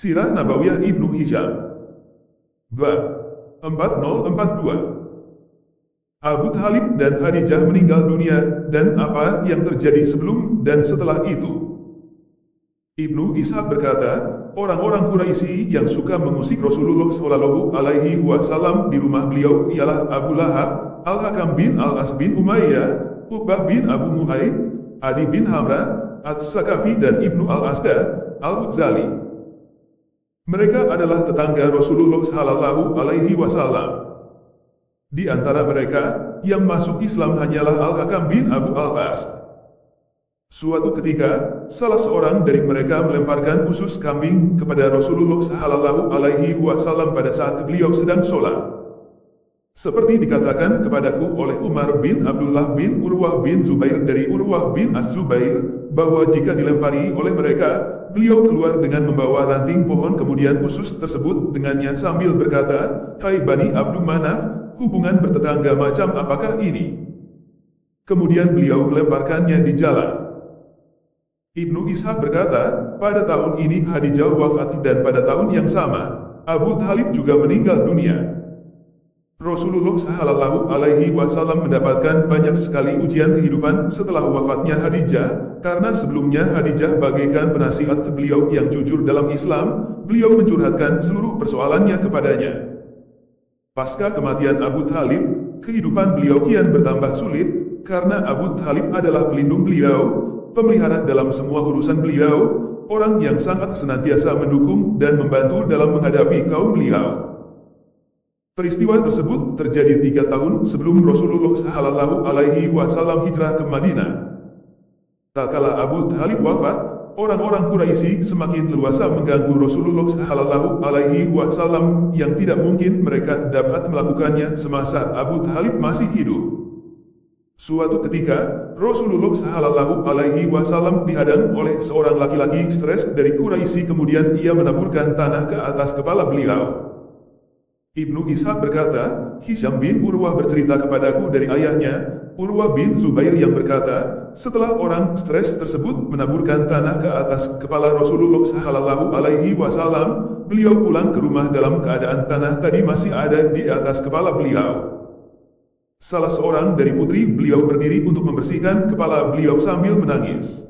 Sirah Nabawiyah Ibnu Hisham. Bab 4042. Abu Thalib dan Khadijah meninggal dunia, dan apa yang terjadi sebelum dan setelah itu. Ibnu Ishaq berkata, orang-orang Quraisy yang suka mengusik Rasulullah Shallallahu Alaihi Wasallam di rumah beliau ialah Abu Lahab, Al-Hakam bin Al-As bin Umayyah, Uqbah bin Abu Mu'aid, Adi bin Hamra, Ats-Sakafi dan Ibnu Al-Asda, Al-Udzali. Mereka adalah tetangga Rasulullah Shallallahu Alaihi Wasallam. Di antara mereka, yang masuk Islam hanyalah Al-Hakam bin Abu Al-As. Suatu ketika, salah seorang dari mereka melemparkan usus kambing kepada Rasulullah Shallallahu Alaihi Wasallam pada saat beliau sedang sholat. Seperti dikatakan kepadaku oleh Umar bin Abdullah bin Urwah bin Zubair dari Urwah bin Az-Zubair, bahwa jika dilempari oleh mereka, beliau keluar dengan membawa ranting pohon, kemudian usus tersebut dengannya sambil berkata, "Hai Bani Abdu Manaf, hubungan bertetangga macam apakah ini?" Kemudian beliau melemparkannya di jalan. Ibnu Ishaq berkata, pada tahun ini Khadijah wafat dan pada tahun yang sama, Abu Thalib juga meninggal dunia. Rasulullah Shallallahu Alaihi Wasallam mendapatkan banyak sekali ujian kehidupan setelah wafatnya Khadijah, karena sebelumnya Khadijah bagaikan penasihat beliau yang jujur dalam Islam, beliau mencurhatkan seluruh persoalannya kepadanya. Pasca kematian Abu Thalib, kehidupan beliau kian bertambah sulit, karena Abu Thalib adalah pelindung beliau, pemelihara dalam semua urusan beliau, orang yang sangat senantiasa mendukung dan membantu dalam menghadapi kaum beliau. Peristiwa tersebut terjadi 3 tahun sebelum Rasulullah Shallallahu Alaihi Wasallam hijrah ke Madinah. Tatkala Abu Thalib wafat, orang-orang Quraisy semakin leluasa mengganggu Rasulullah Shallallahu Alaihi Wasallam yang tidak mungkin mereka dapat melakukannya semasa Abu Thalib masih hidup. Suatu ketika, Rasulullah Shallallahu Alaihi Wasallam dihadang oleh seorang laki-laki stres dari Quraisy, kemudian ia menaburkan tanah ke atas kepala beliau. Ibnu Ishaq berkata, Hisham bin Urwah bercerita kepadaku dari ayahnya, Urwah bin Zubair yang berkata, setelah orang stres tersebut menaburkan tanah ke atas kepala Rasulullah Shallallahu Alaihi Wasallam, beliau pulang ke rumah dalam keadaan tanah tadi masih ada di atas kepala beliau. Salah seorang dari putri beliau berdiri untuk membersihkan kepala beliau sambil menangis.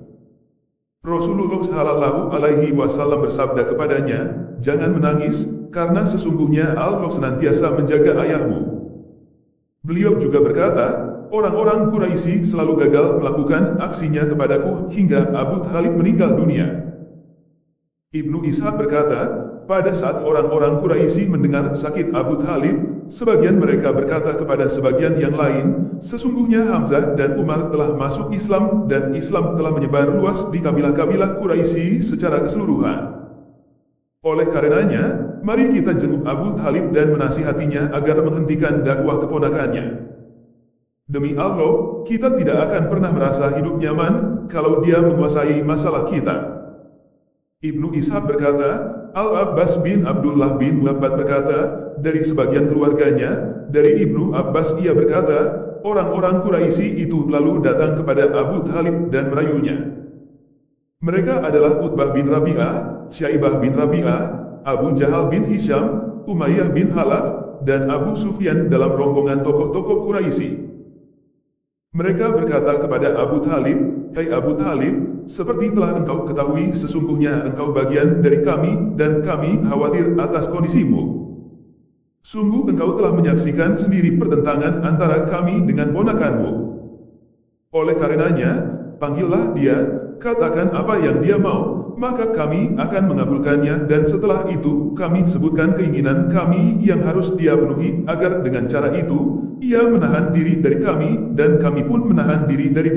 Rasulullah Shallallahu Alaihi Wasallam bersabda kepadanya, jangan menangis, karena sesungguhnya Allah senantiasa menjaga ayahmu. Beliau juga berkata, orang-orang Quraisy selalu gagal melakukan aksinya kepadaku hingga Abu Thalib meninggal dunia. Ibnu Ishaq berkata, pada saat orang-orang Quraisy mendengar sakit Abu Thalib, sebagian mereka berkata kepada sebagian yang lain, sesungguhnya Hamzah dan Umar telah masuk Islam dan Islam telah menyebar luas di kabilah-kabilah Quraisy secara keseluruhan. Oleh karenanya, mari kita jenguk Abu Thalib dan menasihatinya agar menghentikan dakwah keponakannya. Demi Allah, kita tidak akan pernah merasa hidup nyaman kalau dia menguasai masalah kita. Ibnu Ishaq berkata, Al-Abbas bin Abdullah bin Wabbad berkata, dari sebagian keluarganya, dari Ibnu Abbas ia berkata, orang-orang Quraisy itu lalu datang kepada Abu Thalib dan merayunya. Mereka adalah Utbah bin Rabi'ah, Syaibah bin Rabi'ah, Abu Jahal bin Hisham, Umayyah bin Halaf, dan Abu Sufyan dalam rombongan tokoh-tokoh Quraisy. Mereka berkata kepada Abu Thalib, hai Abu Thalib, seperti telah engkau ketahui sesungguhnya engkau bagian dari kami dan kami khawatir atas kondisimu. Sungguh engkau telah menyaksikan sendiri pertentangan antara kami dengan ponakanmu. Oleh karenanya, panggillah dia, katakan apa yang dia mau, maka kami akan mengabulkannya dan setelah itu kami sebutkan keinginan kami yang harus dia penuhi agar dengan cara itu, ia menahan diri dari kami dan kami pun menahan diri dari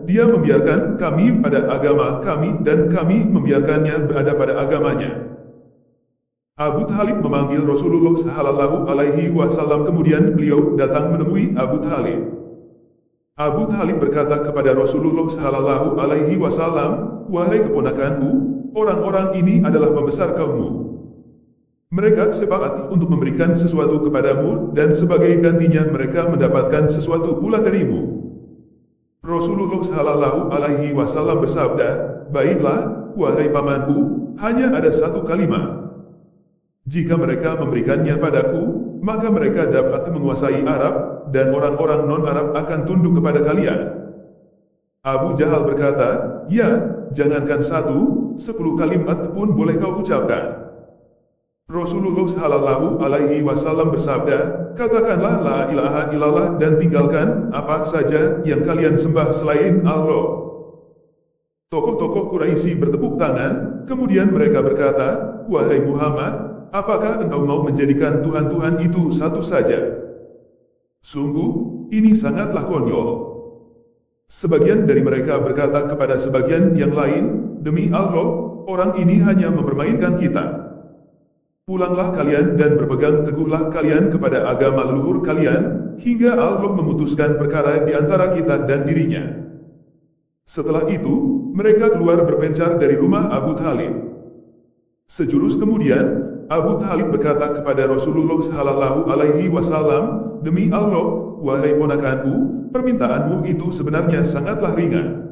dia membiarkan kami pada agama kami dan kami membiarkannya berada pada agamanya. Abu Thalib memanggil Rasulullah Shallallahu Alaihi Wasallam, kemudian beliau datang menemui Abu Thalib. Abu Thalib berkata kepada Rasulullah Shallallahu Alaihi Wasallam, wahai keponakanku, orang-orang ini adalah pembesar kaummu. Mereka sepakat untuk memberikan sesuatu kepadamu dan sebagai gantinya mereka mendapatkan sesuatu pula darimu. Rasulullah Shallallahu Alaihi Wasallam bersabda, baiklah, wahai pamanku, hanya ada satu kalimat. Jika mereka memberikannya padaku, maka mereka dapat menguasai Arab, dan orang-orang non-Arab akan tunduk kepada kalian. Abu Jahal berkata, ya, jangankan 1, 10 kalimat pun boleh kau ucapkan. Rasulullah Shallallahu Alaihi Wasallam bersabda, katakanlah la ilaha illallah dan tinggalkan apa saja yang kalian sembah selain Allah. Tokoh-tokoh Quraisy bertepuk tangan, kemudian mereka berkata, wahai Muhammad, apakah engkau mau menjadikan Tuhan-Tuhan itu satu saja? Sungguh, ini sangatlah konyol. Sebagian dari mereka berkata kepada sebagian yang lain, demi Allah, orang ini hanya mempermainkan kita. Pulanglah kalian dan berpegang teguhlah kalian kepada agama leluhur kalian, hingga Allah memutuskan perkara di antara kita dan dirinya. Setelah itu, mereka keluar berpencar dari rumah Abu Thalib. Sejurus kemudian, Abu Thalib berkata kepada Rasulullah Shallallahu Alaihi Wasallam, demi Allah, wahai ponakanku, permintaanmu itu sebenarnya sangatlah ringan.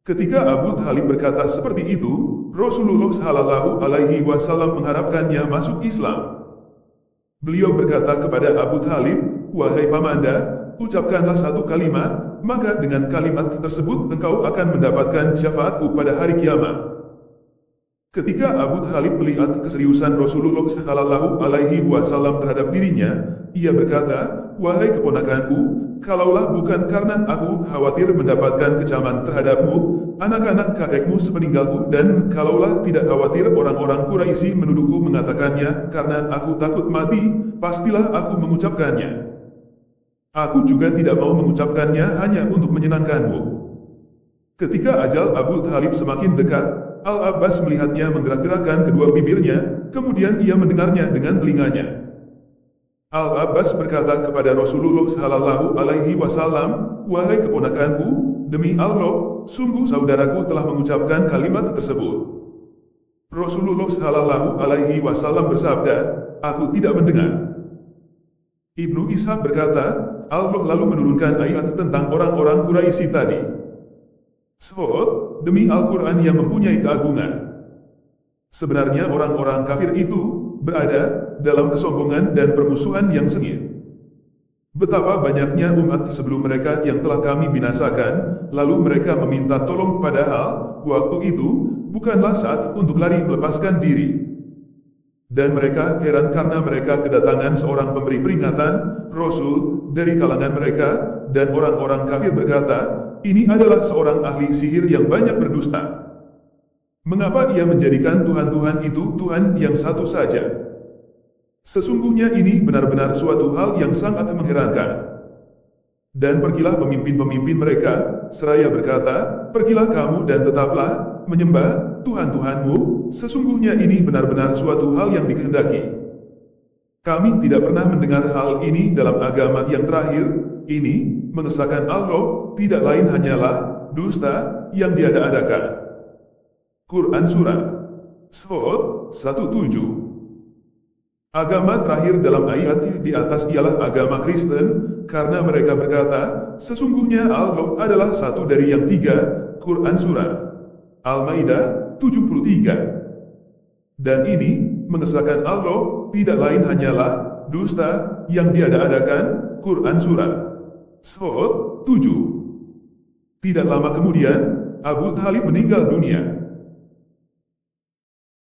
Ketika Abu Thalib berkata seperti itu, Rasulullah Shallallahu Alaihi Wasallam mengharapkannya masuk Islam. Beliau berkata kepada Abu Thalib, wahai pamanda, ucapkanlah satu kalimat, maka dengan kalimat tersebut engkau akan mendapatkan syafaatku pada hari kiamat. Ketika Abu Thalib melihat keseriusan Rasulullah Shallallahu Alaihi Wasallam terhadap dirinya, ia berkata, wahai keponakanku, kalaulah bukan karena aku khawatir mendapatkan kecaman terhadapmu, anak-anak kakekmu sepeninggalku, dan kalaulah tidak khawatir orang-orang Quraisy menuduhku mengatakannya karena aku takut mati, pastilah aku mengucapkannya. Aku juga tidak mau mengucapkannya hanya untuk menyenangkanmu. Ketika ajal Abu Thalib semakin dekat, Al-Abbas melihatnya menggerak-gerakkan kedua bibirnya, kemudian ia mendengarnya dengan telinganya. Al-Abbas berkata kepada Rasulullah Shallallahu Alaihi Wasallam, wahai keponakanku, demi Allah, sungguh saudaraku telah mengucapkan kalimat tersebut. Rasulullah Shallallahu Alaihi Wasallam bersabda, aku tidak mendengar. Ibnu Ishaq berkata, Allah lalu menurunkan ayat tentang orang-orang Quraisy tadi. Sahot, demi Al-Quran yang mempunyai keagungan. Sebenarnya orang-orang kafir itu berada dalam kesombongan dan permusuhan yang sengit. Betapa banyaknya umat sebelum mereka yang telah kami binasakan, lalu mereka meminta tolong padahal waktu itu bukanlah saat untuk lari melepaskan diri. Dan mereka heran karena mereka kedatangan seorang pemberi peringatan, Rasul, dari kalangan mereka, dan orang-orang kafir berkata, ini adalah seorang ahli sihir yang banyak berdusta. Mengapa ia menjadikan Tuhan-Tuhan itu Tuhan yang satu saja? Sesungguhnya ini benar-benar suatu hal yang sangat mengherankan. Dan pergilah pemimpin-pemimpin mereka, seraya berkata, pergilah kamu dan tetaplah menyembah Tuhan-Tuhanmu, sesungguhnya ini benar-benar suatu hal yang dikehendaki. Kami tidak pernah mendengar hal ini dalam agama yang terakhir, ini mengesahkan Allah, tidak lain hanyalah dusta yang diada-adakan. Quran Surah Sot 17. Agama terakhir dalam ayat di atas ialah agama Kristen, karena mereka berkata, sesungguhnya Allah adalah satu dari yang tiga. Quran Surah Al-Maidah 73. Dan ini mengesahkan Allah, tidak lain hanyalah dusta yang diada-adakan. Quran Surah Sot 7. Tidak lama kemudian, Abu Thalib meninggal dunia.